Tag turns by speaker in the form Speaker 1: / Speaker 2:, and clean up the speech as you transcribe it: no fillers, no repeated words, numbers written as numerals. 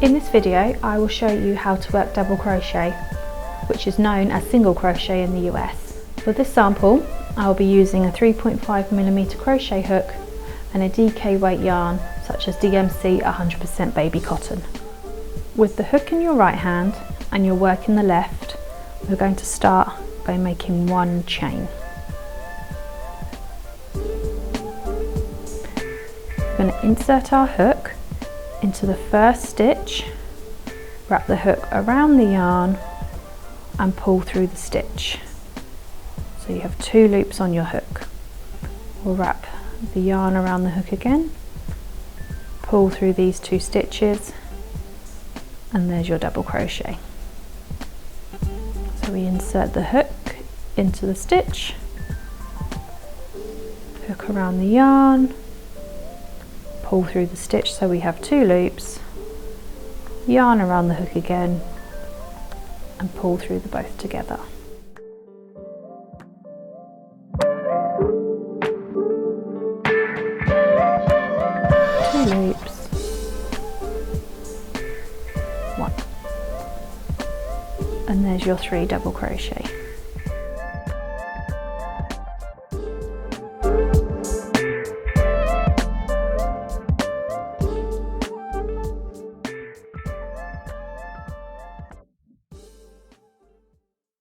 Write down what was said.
Speaker 1: In this video I will show you how to work double crochet, which is known as single crochet in the US. For this sample I will be using a 3.5mm crochet hook and a DK weight yarn such as DMC 100% baby cotton. With the hook in your right hand and your work in the left, we're going to start by making one chain. We're going to insert our hook into the first stitch, wrap the hook around the yarn and pull through the stitch. So you have 2 loops on your hook. We'll wrap the yarn around the hook again, pull through these 2 stitches, and there's your double crochet. So we insert the hook into the stitch, hook around the yarn, pull through the stitch so we have 2 loops, yarn around the hook again and pull through the both together. Loops, 1, and there's your 3 double crochet.